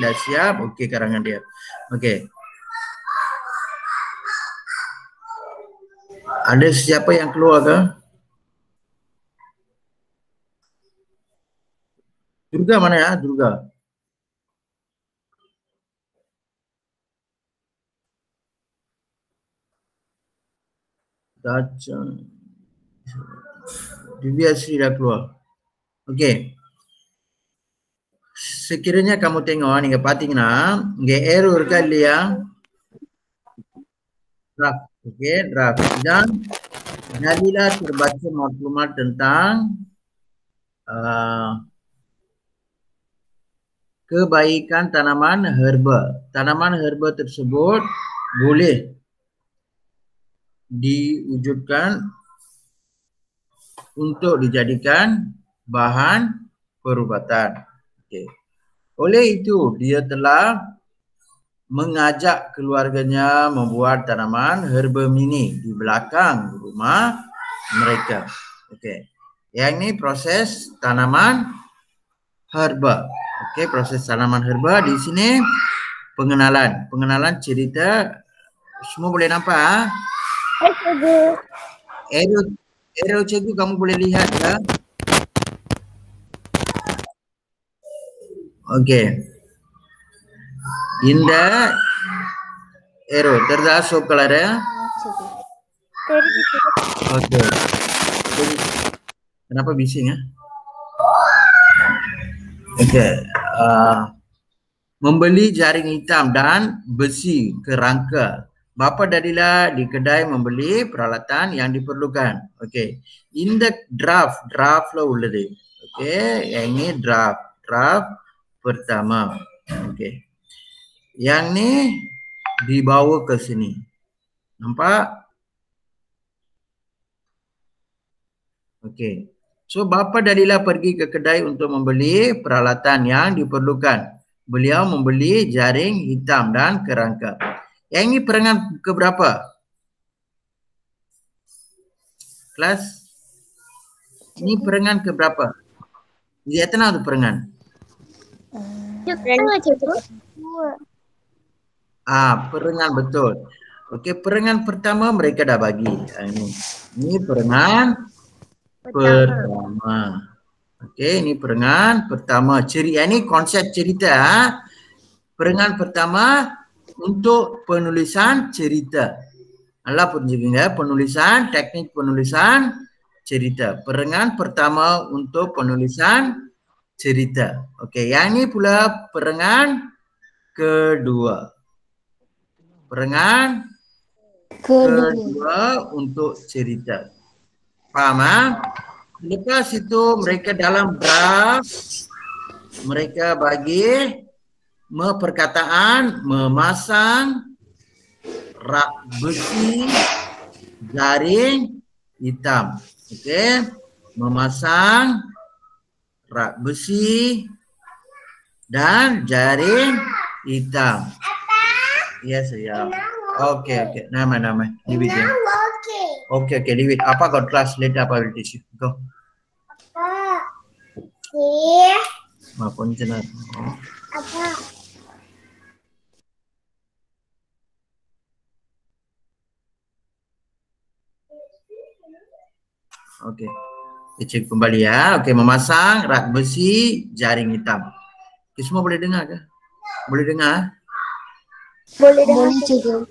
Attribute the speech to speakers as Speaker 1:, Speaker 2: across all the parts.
Speaker 1: dah siap. Okey, karangan dia. Okey. Ada siapa yang keluar ke? Durga mana ya? Durga. Divya Sri dah keluar. Okey. Sekiranya kamu tengok ni patingna, nge error kali ya. Draft. Okey, draft. Dan jadilah terbaca maklumat tentang kebaikan tanaman herba. Tanaman herba tersebut boleh diwujudkan untuk dijadikan bahan perubatan. Okay. Oleh itu, dia telah mengajak keluarganya membuat tanaman herba mini di belakang rumah mereka. Okay. Yang ini proses tanaman herba. Okey, proses tanaman herba di sini pengenalan cerita. Semua boleh nampak ah? Arrow cikgu kamu boleh lihat ke? Okey. In the arrow terda soap color ya? Okey. Kenapa bising ya? Okey. Membeli jaring hitam dan besi kerangka. Bapa dadilah di kedai membeli peralatan yang diperlukan. Okey. In the draft lah உள்ளது. Okey, yang ini draft pertama. Okey. Yang ni dibawa ke sini. Nampak? Okey. So bapa dadilah pergi ke kedai untuk membeli peralatan yang diperlukan. Beliau membeli jaring hitam dan kerangka. Yang ini perangan keberapa? Kelas? Ini perangan keberapa? Lihat tenang tu perangan. Perangan betul. Okey, perangan pertama mereka dah bagi. Ini perangan pertama. Okey, ini perangan pertama. Ini konsep cerita. Perangan pertama untuk penulisan cerita. Allah pun juga penulisan, teknik penulisan cerita. Perangan pertama untuk penulisan cerita. Okey, yang ini pula perangan kedua. Perangan kedua untuk cerita. Faham ah? Lepas itu mereka dalam draft mereka bagi perkataan memasang rak besi jaring hitam. Okey, memasang rak besi dan jaring hitam. Ya sayang. Okey. Nama. Leave it. Okay, leave it. Apa got class later apa will teach you. Go. Apa? Apa? Okey. Kita cek kembali ya. Okey, memasang rak besi jaring hitam. Okay, semua boleh dengar ke? Boleh dengar?
Speaker 2: Boleh cikgu.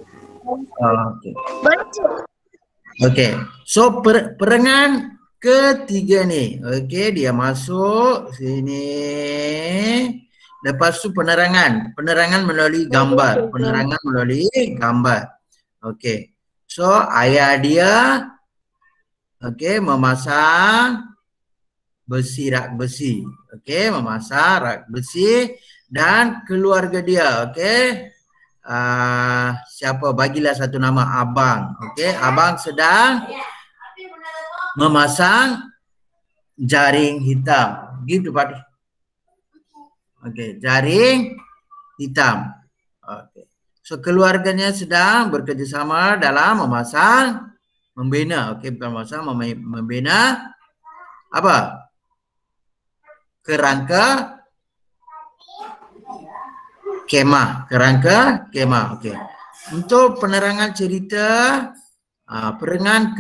Speaker 1: Okey. Okey. So perangan ketiga ni. Okey, dia masuk sini. Lepas tu penerangan melalui gambar. Okey. So ayah dia memasang rak besi. Okey, memasang rak besi dan keluarga dia. Okey. Siapa bagilah satu nama abang. Okey, abang sedang memasang jaring hitam. Give to party. Okey, jaring hitam. Okey. So keluarganya sedang bekerjasama dalam membina. Okey, bukan memasang, membina apa? Kerangka kemah, kerangka kemah. Okey. Untuk penerangan cerita perangan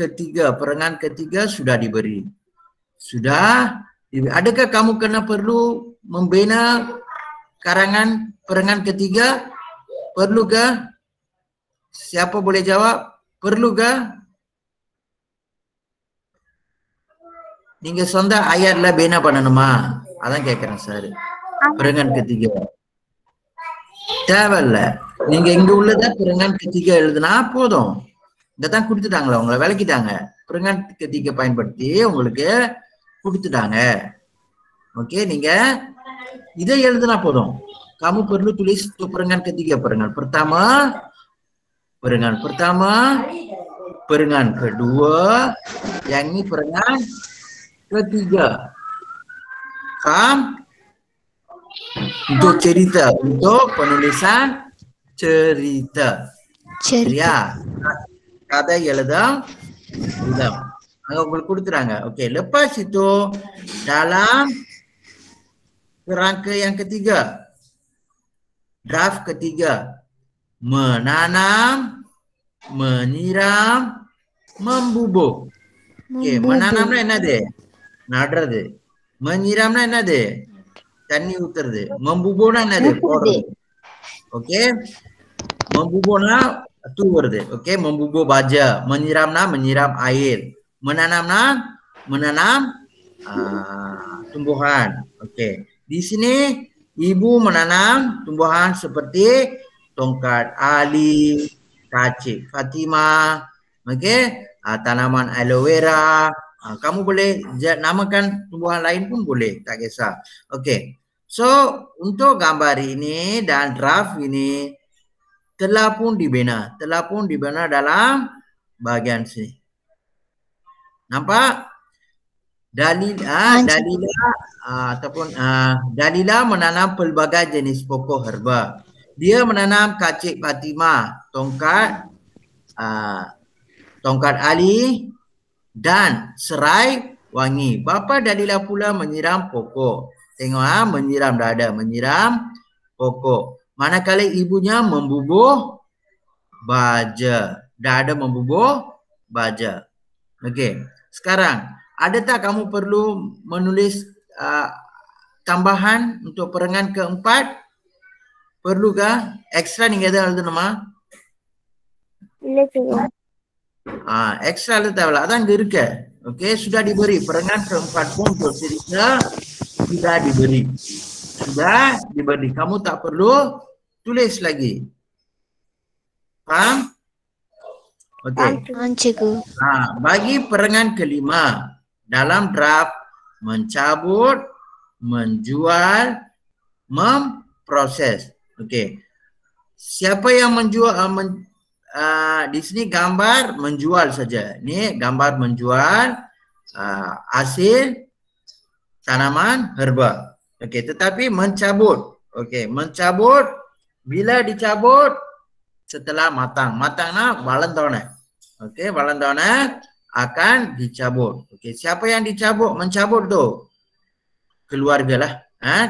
Speaker 1: ketiga sudah diberi. Adakah kamu perlu membina perangan ketiga? Perlukah? Siapa boleh jawab? Perlukah? Ninga sonda ayatlah bena pada nama. Adan kekran sar. Perangan ketiga. தேவையில்ல. நீங்க இங்க உள்ளத பெருங்கான் கத்திகா எழுதுனா போதும். இதான் கொடுத்துட்டாங்களா உங்களை விளக்கிட்டாங்க. பெருங்கான் கத்திகா பயன்படுத்தி உங்களுக்கு கொடுத்துட்டாங்க. Oke, நீங்க இதை எழுதுனா போதும். Kamu perlu tulis perangan ketiga. Perangan pertama, perangan kedua, yang ini perangan ketiga. Paham? Untuk cerita, untuk penulisan cerita. Ya, kata எழுதம். Agar உங்களுக்கு கொடுத்துறாங்க. Okey, lepas itu dalam kerangka yang ketiga, draft ketiga, menanam, menyiram, membubuk. Okey, menanamனா என்னது? நடுறது. menyiramனா என்னது? தண்ணி ஊத்துறது. membubukனா என்னது? போடுறது. Okey. membubukனா தூவுறது. Okey, membubuk baja. menyiramனா menyiram air. menanamna menanam tumbuhan. Okey. Di sini ibu menanam tumbuhan seperti tongkat ali, kacik Fatimah, okey, tanaman aloe vera. Kamu boleh namakan tumbuhan lain pun boleh, tak kisah. Okey. So, untuk gambar ini dan draft ini telah pun dibina dalam bahagian sini. Nampak? Dalila menanam pelbagai jenis pokok herba. Dia menanam kacik Fatimah, tongkat ali dan serai wangi. Bapa Dalila pula menyiram pokok. Tengok menyiram dah ada, menyiram pokok. Manakala ibunya membubuh baja. Dah ada membubuh baja. Okey. Sekarang, ada tak kamu perlu menulis tambahan untuk perangan keempat? Perlukah? Ekstra நீங்க எதாவது எழுதணுமா?
Speaker 2: இல்லை cikgu.
Speaker 1: Ekstra எழுத தேவையில்ல. அதான் இங்க இருக்கு. Okey, sudah diberi. Perangan keempat pun untuk cerita sudah diberi. Kamu tak perlu tulis lagi. Faham? Okey.
Speaker 2: Cikgu.
Speaker 1: Bagi perangan kelima dalam draft mencabut, menjual, memproses. Okey. Siapa yang menjual? Di sini gambar menjual saja. Ini gambar menjual hasil tanaman herba. Okey, tetapi mencabut. Okey, mencabut bila dicabut setelah matang. Matangnya balantona. Okey, balantona akan dicabut. Okey, siapa yang mencabut tu? Keluarga lah.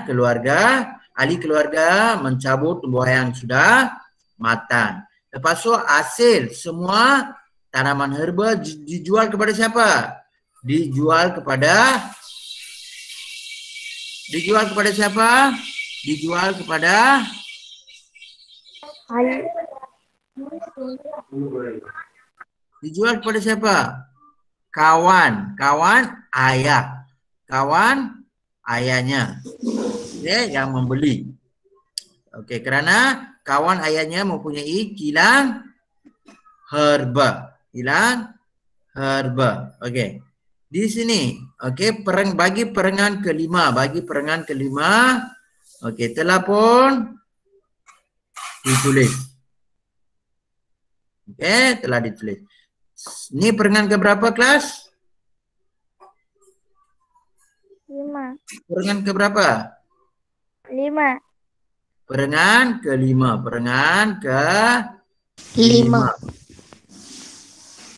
Speaker 1: Keluarga, ahli keluarga mencabut tumbuhan yang sudah matang. Lepas tu hasil semua tanaman herba dijual kepada siapa? Dijual kepada siapa? Dijual kepada siapa? Kawan ayah. Kawan ayahnya. Okey, yang membeli. Okey, kerana kawan ayahnya mempunyai kilang herba. Okey. Di sini, okey, bagi perangan kelima, okey, telah pun ditulis. Okey, telah ditulis. Ini perangan ke berapa kelas?
Speaker 2: 5.
Speaker 1: Perangan ke berapa?
Speaker 2: 5.
Speaker 1: Perangan ke-5.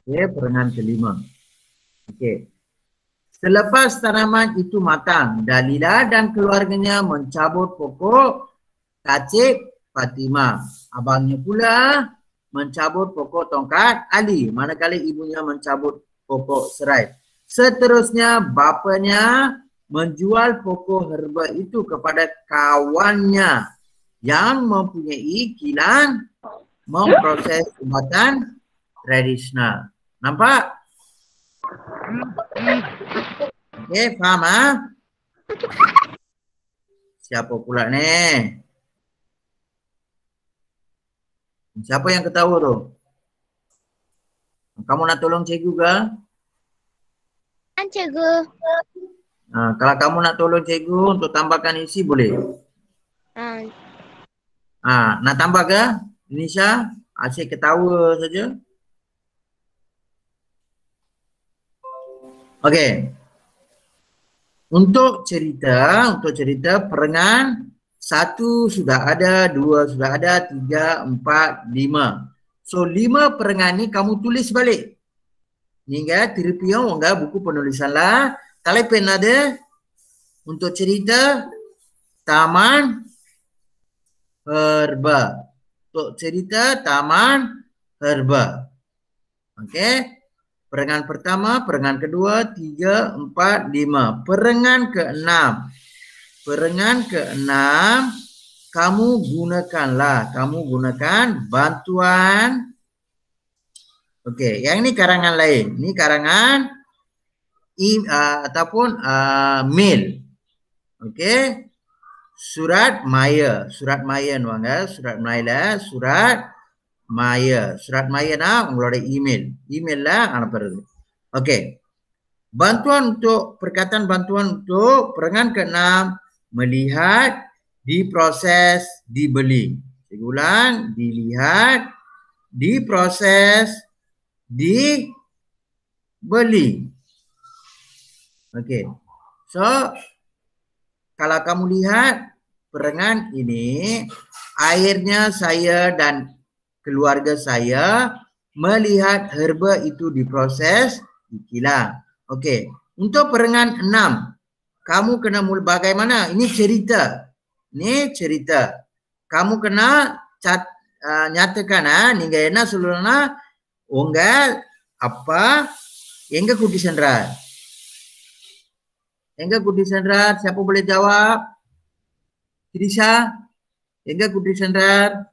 Speaker 1: Okey, perangan ke-5. Okey. Selepas tanaman itu matang, Dalila dan keluarganya mencabut pokok kacik Fatimah. Abangnya pula mencabut pokok tongkat Ali, manakala ibunya mencabut pokok serai. Seterusnya bapanya menjual pokok herba itu kepada kawannya yang mempunyai kilang memproses ubatan tradisional. Nampak? Okey, faham ah? Siapa pula ni? Siapa yang ketawa tu? Kamu nak tolong cikgu ke?
Speaker 2: Cikgu.
Speaker 1: Kalau kamu nak tolong cikgu untuk tambahkan isi boleh. Nak tambah ke? Nisha, asyik ketawa saja. Okey. Untuk cerita perangan 1 sudah ada, 2 sudah ada, 3, 4, 5. So 5 perangan ni kamu tulis balik. Hingga tiripion wangga buku penulisan lah. Kalau pen ada untuk cerita Taman Herba. Untuk cerita Taman Herba. Okey. Perangan pertama, perangan kedua, 3, 4, 5. Perangan ke-6. Perangan ke-6 kamu gunakan bantuan. Okey, yang ini karangan lain. Ini karangan ataupun mail. Okey. Surat maya nuanga, surat maya. Surat maya na உங்களுடைய email அனுப்புறது. Okey. Perkataan bantuan untuk perangan ke-6 melihat, diproses, dibeli. Saya ulang, dilihat, diproses, dibeli. Okey. So kalau kamu lihat perangan ini, akhirnya saya dan keluarga saya melihat herba itu diproses di kilang. Okey. Untuk perangan 6, kamu kena mula bagaimana? Ini cerita. Kamu kena nyatakan நீங்க என்ன சொல்லணும்னா உங்க அப்பா எங்க கூட்டி சென்றார்? Enggak Kuti Sandrar, siapa boleh jawab? Trisha, enggak Kuti Sandrar?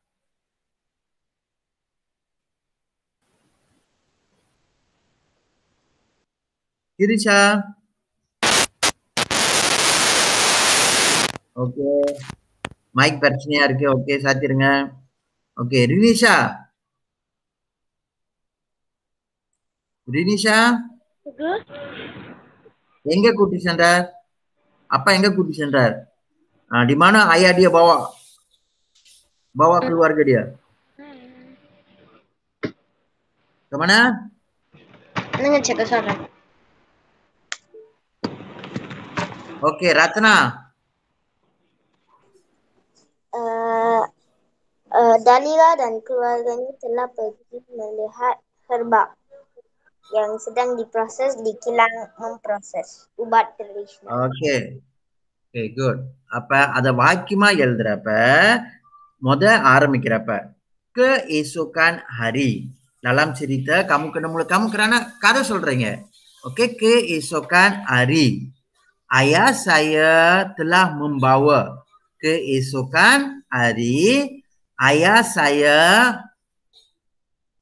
Speaker 1: Trisha. Oke. Mic பிரச்சனையா இருக்கு. ஓகே சாத்திருங்க. ஓகே, ரினிஷா. Enggak Kuti Sandrar? Apa enggak Kuti Sandrar? Di mana ayah dia bawa keluarga dia? Ke mana?
Speaker 2: Ngecek ke sana.
Speaker 1: Oke, Ratna.
Speaker 2: Dalila dan keluarganya telah pergi melihat herba yang sedang diproses di kilang memproses ubat tradisional.
Speaker 1: Okay, good. அப்ப அத வாக்கியமா எழுதுறப்ப ஆரம்பிக்கிறப்ப keesokan hari. Dalam cerita kamu kerana kata சொல்றீங்க. Okey, keesokan hari. Ayah saya telah membawa. Keesokan hari ayah saya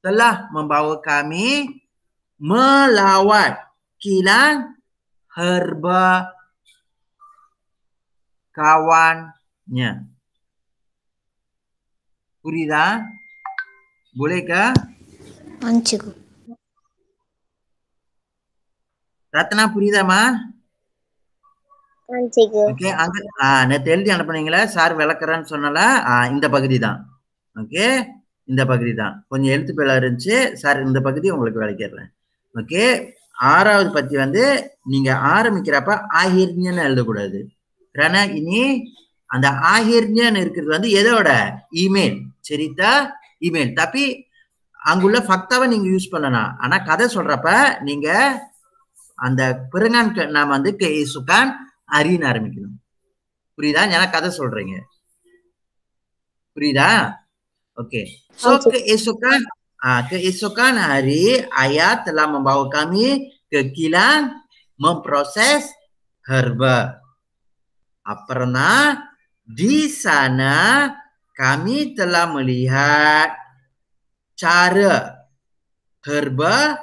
Speaker 1: telah membawa kami melawat kilang herba kawannya. Purida, bolehkah?
Speaker 2: Cikgu.
Speaker 1: Ratna Purida mah?
Speaker 2: Cikgu.
Speaker 1: Okay, நேற்று எழுதி அனுப்புனீங்களா சார் விளக்குறேன்னு சொன்னால இந்த பகுதி தான். ஓகே, இந்த பகுதி தான். கொஞ்சம் எழுத்து பிழை இருந்துச்சு சார், இந்த பகுதி உங்களுக்கு விளக்கிடுறேன். ஓகே, 6வது பத்தி நீங்க ஆரம்பிக்கிறப்ப ஆஹிர்ஞன்னு எழுதக்கூடாது. ஏன்னா இனி அந்த ஆஹிர்ஞன்னு இருக்கிறது எதோட இமெயில் cerita email. Tapi அங்குள்ள ஃபக்தாவை நீங்க யூஸ் பண்ணலாம். ஆனா கதை சொல்றப்ப நீங்க அந்த பிறங்கான் நாம keesokan hariன்னு ஆரம்பிக்கணும். புரியுதா? ஏன்னா கதை சொல்றீங்க. Frida. Okey. So keesokan hari ayah telah membawa kami ke kilang memproses herba. Pernah di sana kami telah melihat cara herba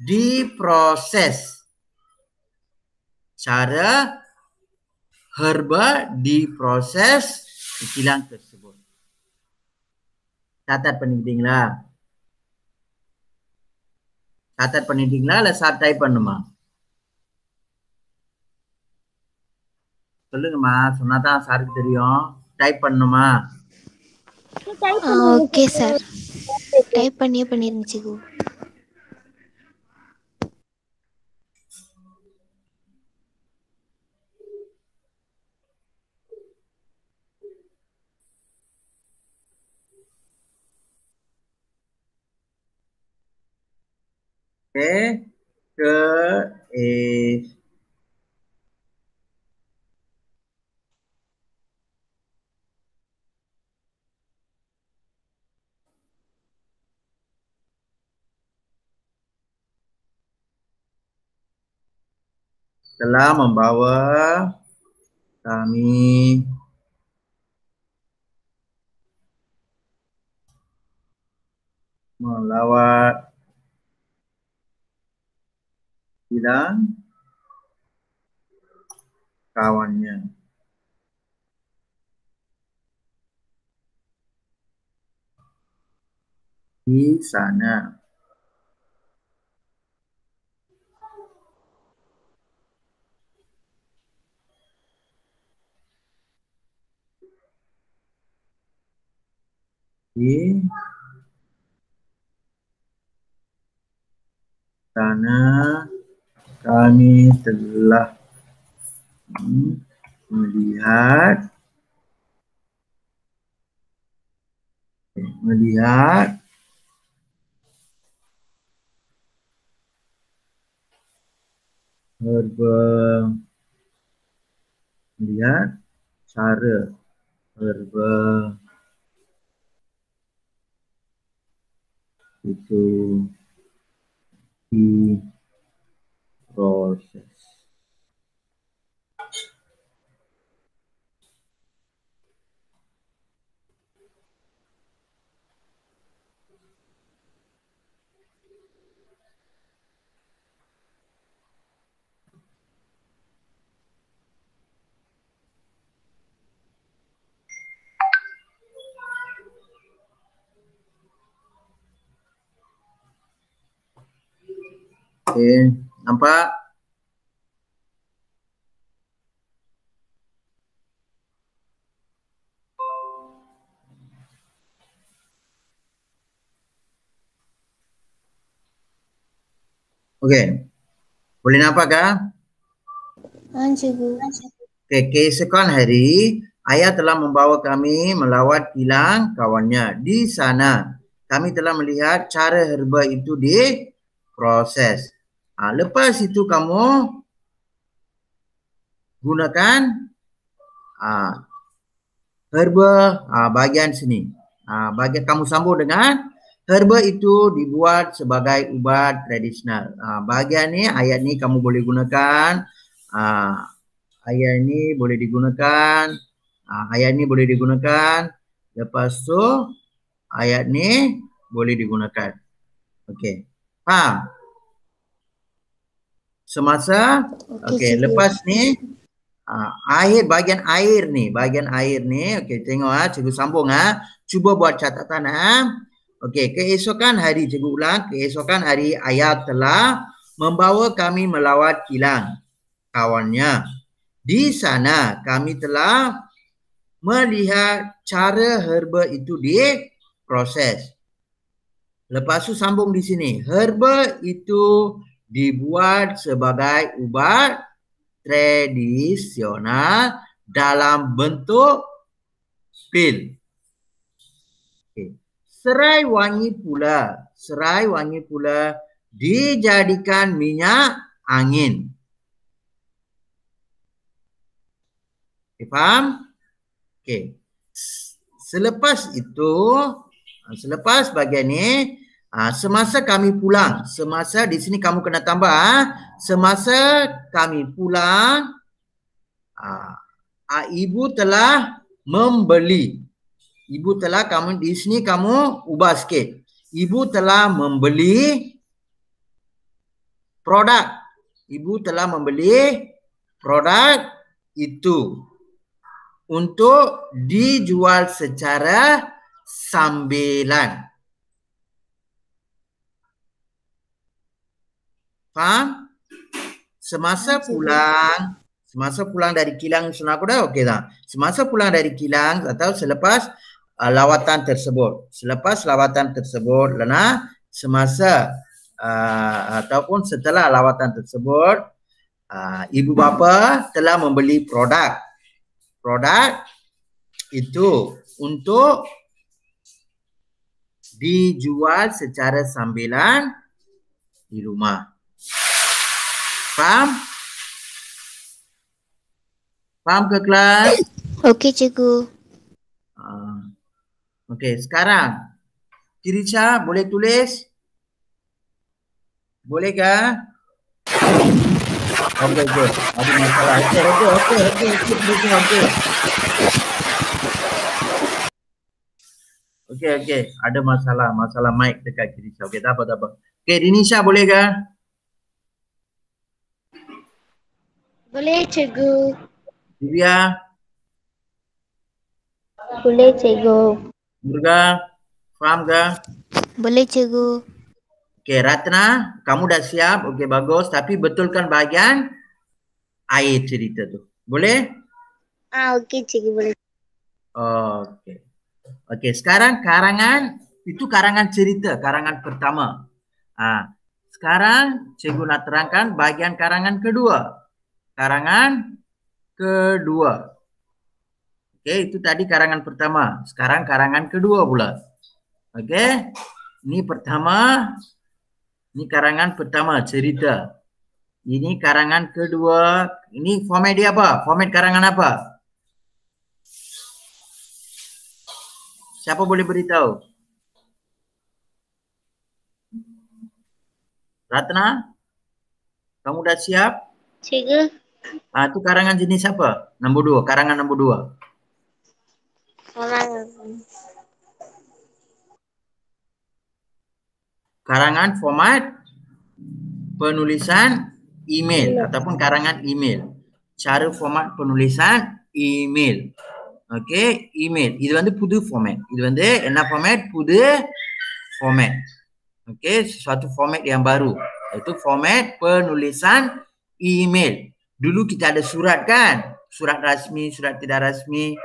Speaker 1: diproses. Cara herba diproses di kilang tersebut. Catat penting-pentinglah. Catat penting-pentinglah lah saat type nama. சொல்லுங்கம்மா சொன்னாதான் சாருக்கு தெரியும் டைப் பண்ணுமா
Speaker 3: okay sir type பண்ணிருங்க சிகு
Speaker 1: telah membawa kami melawat kilang kawannya. Di sana. Di sana kami telah melihat cara herba itu diproses. Okey, nampak? Okey. Boleh nampak kah?
Speaker 3: cikgu.
Speaker 1: Okey, keesokan hari ayah telah membawa kami melawat kilang kawannya. Di sana kami telah melihat cara herba itu diproses. Lepas itu kamu gunakan herba bahagian sini. Bahagian kamu sambung dengan herba itu dibuat sebagai ubat tradisional. Bahagian ni, ayat ni kamu boleh gunakan. Ayat ni boleh digunakan. Ayat ni boleh digunakan. Lepas tu ayat ni boleh digunakan. Okey. Faham? Semasa okey, lepas ni bahagian air ni, okey, tengok cikgu sambung cuba buat catatan okey, keesokan hari, cikgu ulang, keesokan hari ayah telah membawa kami melawat kilang kawannya. Di sana kami telah melihat cara herba itu diproses. Lepas tu sambung di sini, herba itu dibuat sebagai ubat tradisional dalam bentuk pil. Okay. Serai wangi pula dijadikan minyak angin. Okay, faham? Okay. Selepas itu, selepas bagian ni, semasa kami pulang, semasa di sini kamu kena tambah, semasa kami pulang, ibu telah membeli. Ibu telah, kamu di sini kamu ubah sikit. Ibu telah membeli produk. Ibu telah membeli produk itu untuk dijual secara sambilan. Faham? Semasa pulang dari kilang Sunakuda, okey tak? Semasa pulang dari kilang atau selepas lawatan tersebut. Selepas lawatan tersebut, Lena, semasa ataupun setelah lawatan tersebut, ibu bapa telah membeli produk. Produk itu untuk dijual secara sambilan di rumah. Faham? Faham ke kelas?
Speaker 3: Okey, cikgu.
Speaker 1: Okey, sekarang Kirisha boleh tulis? Boleh ke? Okey, okey. Ada masalah. Okey. Ada masalah mic dekat Kirisha. Okey, tak apa. Okey, Dinisha boleh ke?
Speaker 2: Boleh, cikgu.
Speaker 1: Divya,
Speaker 2: Boleh, cikgu.
Speaker 1: Durga, faham ke?
Speaker 3: Boleh, cikgu.
Speaker 1: Okey, Ratna, kamu dah siap? Okey, bagus. Tapi betulkan bahagian air cerita tu. Boleh?
Speaker 2: Okey, cikgu, boleh.
Speaker 1: Okey. Okey, sekarang karangan, itu karangan cerita, karangan pertama. Sekarang cikgu nak terangkan bahagian karangan kedua. Karangan kedua. Okey, itu tadi karangan pertama. Sekarang karangan kedua pula. Okey. Ini pertama. Ini karangan pertama, cerita. Ini karangan kedua. Ini format dia apa? Format karangan apa? Siapa boleh beritahu? Ratna? Kamu dah siap?
Speaker 2: Cikgu.
Speaker 1: Itu karangan jenis apa? Nombor 2, karangan nombor 2. Karangan format penulisan email ataupun karangan email. Cara format penulisan email. Okey, email. இது வந்து புது format. இது வந்து என்ன format? புது format. Okey, sesuatu format yang baru. Itu format penulisan email. Dulu kita ada surat kan? Surat rasmi, surat tidak rasmi.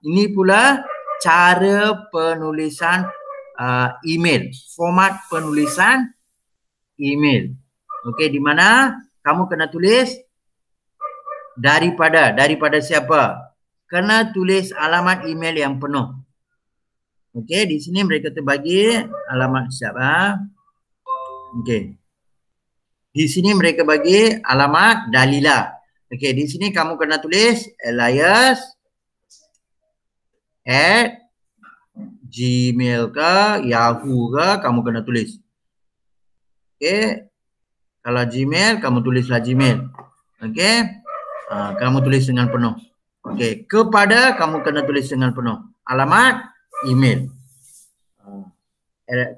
Speaker 1: Ini pula cara penulisan email. Format penulisan email. Okey, di mana kamu kena tulis daripada siapa? Kena tulis alamat email yang penuh. Okey, di sini mereka terbagi alamat siapa? Okey. Di sini mereka bagi alamat Dalila. Okey, di sini kamu kena tulis Elias @gmail ke Yahoo ke kamu kena tulis. Okey. Kalau Gmail kamu tulislah Gmail. Okey. Kamu tulis dengan penuh. Okey, kepada kamu kena tulis dengan penuh. Alamat email.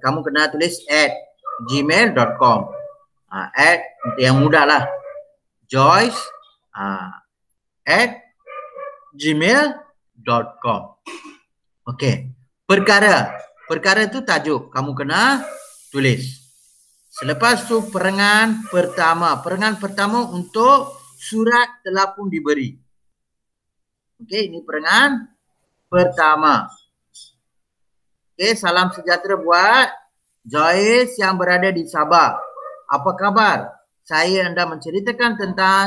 Speaker 1: Kamu kena tulis @gmail.com. Yang mudahlah. Joyce @gmail.com. Okey. Perkara itu tajuk kamu kena tulis. Selepas tu perangan pertama. Perangan pertama untuk surat telah pun diberi. Okey, ini perangan pertama. Okey, salam sejahtera buat Joyce yang berada di Sabah. Apa kabar? Saya hendak menceritakan tentang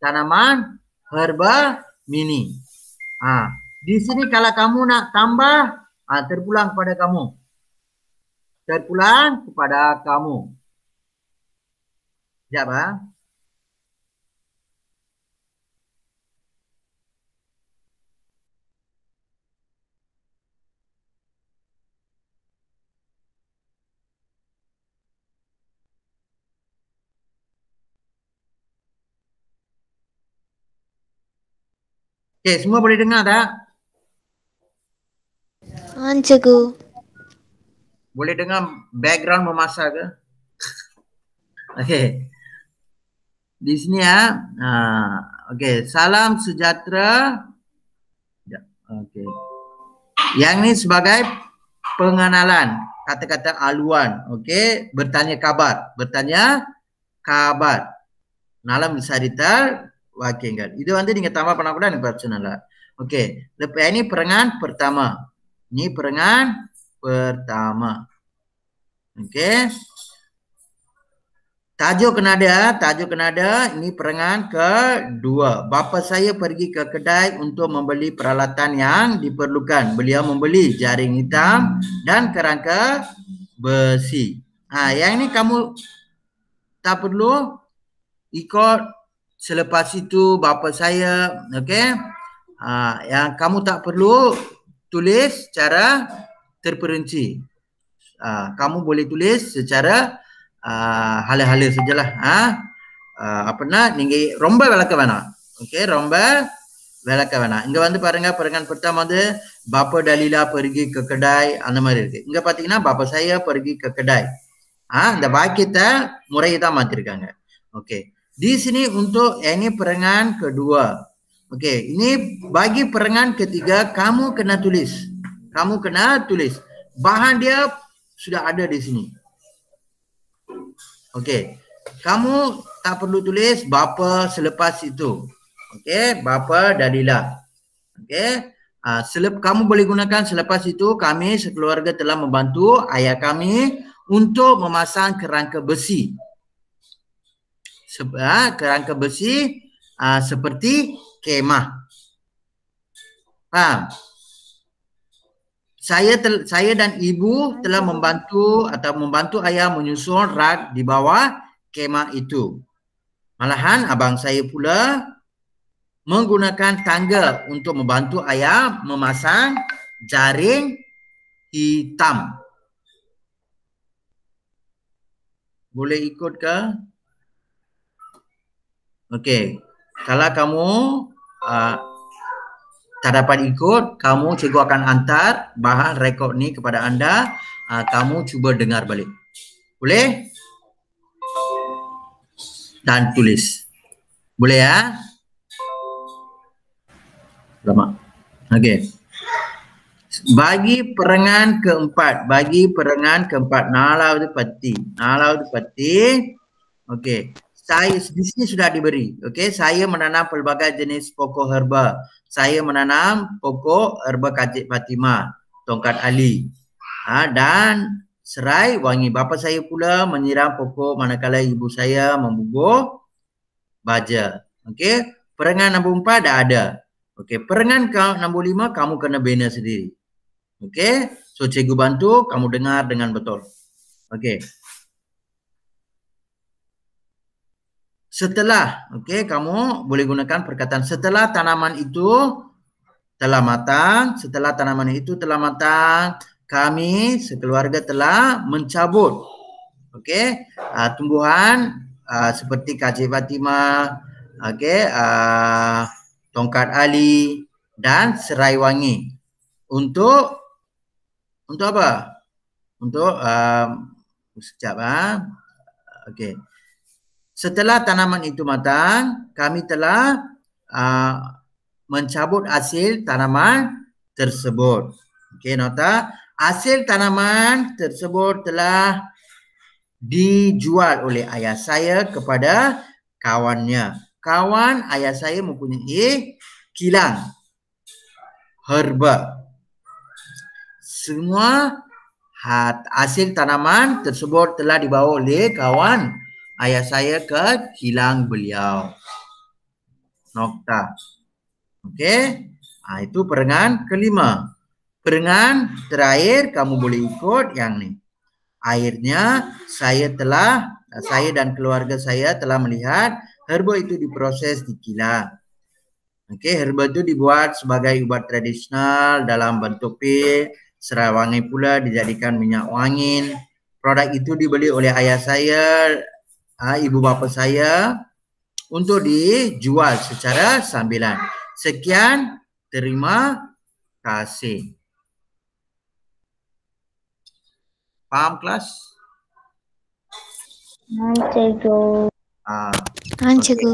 Speaker 1: tanaman herba mini. Di sini kalau kamu nak tambah, terpulang kepada kamu. Terpulang kepada kamu. Sekejap. Okey, semua boleh dengar tak?
Speaker 3: Cikgu.
Speaker 1: Boleh dengar background memasak ke? Okey. Di sini ya. Okey, salam sejahtera. Okey. Yang ni sebagai pengenalan, kata-kata aluan. Okey, bertanya kabar. Nalam sarita wakenggal. Itu nanti dengan tambah penampilan personal. Okey, lepas ini perangan pertama. Ini perangan pertama. Okey. Tajuk kenada ini perangan kedua. Bapa saya pergi ke kedai untuk membeli peralatan yang diperlukan. Beliau membeli jaring hitam dan kerangka besi. Yang ini kamu tak perlu ikut selepas itu bapa saya, okey. Yang kamu tak perlu tulis secara terperinci. Kamu boleh tulis secara hala-hala sajalah. Ningi romba velaka vena. Okey, romba velaka vena. Inga vandu parunga perangan pertama tu bapa Dalila pergi ke kedai அந்த மாதிரி இருக்கு. இங்க பாத்தீங்கன்னா bapa saya pergi ke kedai. இந்த வாக்கியத்தை முறையை தான் மாத்திருக்காங்க. Okey. Di sini untuk ini perangan kedua. Okey, ini bagi perangan ketiga kamu kena tulis. Bahan dia sudah ada di sini. Okey. Kamu tak perlu tulis bapa selepas itu. Okey, bapa Dalila. Okey. Kamu boleh gunakan selepas itu kami sekeluarga telah membantu ayah kami untuk memasang kerangka besi. Kerangka besi seperti kemah. Faham? Saya dan ibu telah membantu ayah menyusun rak di bawah kemah itu. Malahan abang saya pula menggunakan tangga untuk membantu ayah memasang jaring hitam. Boleh ikut ke? Okey. Kalau kamu tak dapat ikut, cikgu akan hantar bahan rekod ni kepada anda. Kamu cuba dengar balik. Boleh? Dan tulis. Boleh ya? Lama. Okey. Bagi perangan keempat, nalau tu peti. Okey. Saya di sini sudah diberi. Okey, saya menanam pelbagai jenis pokok herba. Saya menanam pokok herba Kajik Fatimah, tongkat Ali. Dan serai wangi. Bapa saya pula menyiram pokok manakala ibu saya membubuh baja. Okey, perangan nombor 4 dah ada. Okey, perangan nombor 5 kamu kena bina sendiri. Okey, so cikgu bantu kamu dengar dengan betul. Okey. Setelah, okey, kamu boleh gunakan perkataan setelah tanaman itu telah matang, kami sekeluarga telah mencabut, okey, tumbuhan seperti Kajik Fatimah, okey, tongkat Ali dan serai wangi untuk apa? Untuk sekejap okey. Setelah tanaman itu matang, kami telah mencabut hasil tanaman tersebut. Okey, nota. Hasil tanaman tersebut telah dijual oleh ayah saya kepada kawannya. Kawan ayah saya mempunyai kilang herba. Semua hasil tanaman tersebut telah dibawa oleh kawan ayah saya ke kilang beliau. Nokta. Okey. Itu perangan kelima. Perangan terakhir kamu boleh ikut yang ni. Akhirnya saya dan keluarga saya telah melihat herba itu diproses di kilang. Okey, herba itu dibuat sebagai ubat tradisional dalam bentuk pil. Serai wangi pula dijadikan minyak wangin. Produk itu dibeli oleh ayah saya, ibu bapa saya untuk dijual secara sambilan. Sekian, terima kasih. Paham kelas?
Speaker 2: Cikgu.
Speaker 3: Cikgu.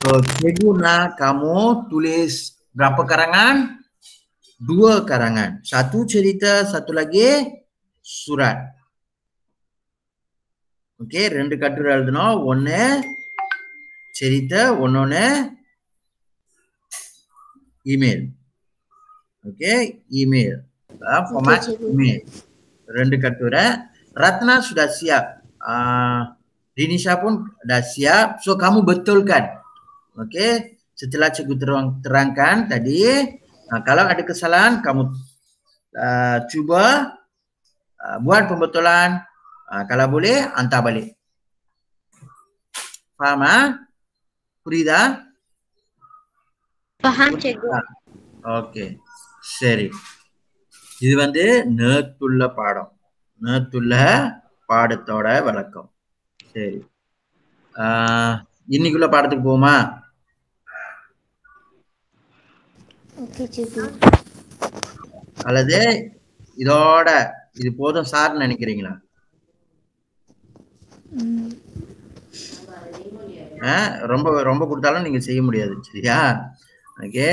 Speaker 1: So, cikgu nak kamu tulis berapa karangan? 2 karangan. Satu cerita, satu lagi surat. Okay, 2 கட்டுரை எழுதணும். ஒன்னு cerita, ஒன்னொன்னு email. Okay, email. Format email. 2 katurai. Ratna sudah siap. Dinisha pun dah siap. So kamu betulkan. Okay, setelah cikgu terangkan tadi, kalau ada kesalahan kamu cuba buat pembetulan. Kalau boleh hantar balik. Faham? புரியுதா?
Speaker 2: Faham cikgu.
Speaker 1: Okay, சரி. இது வந்து நேத்துள்ள பாடம். நேத்துள்ள பாடத்தோட விளக்கம். சரி. இன்னைக்குள்ள பாடத்துக்கு போமா?
Speaker 3: Okay cikgu.
Speaker 1: அல்லது இதோட இது போதும் சார்னு நினைக்கிறீங்களா? ரொம்ப ரொம்ப கொடுத்தாலும் நீங்க செய்ய முடியாது. சரியா? ஓகே.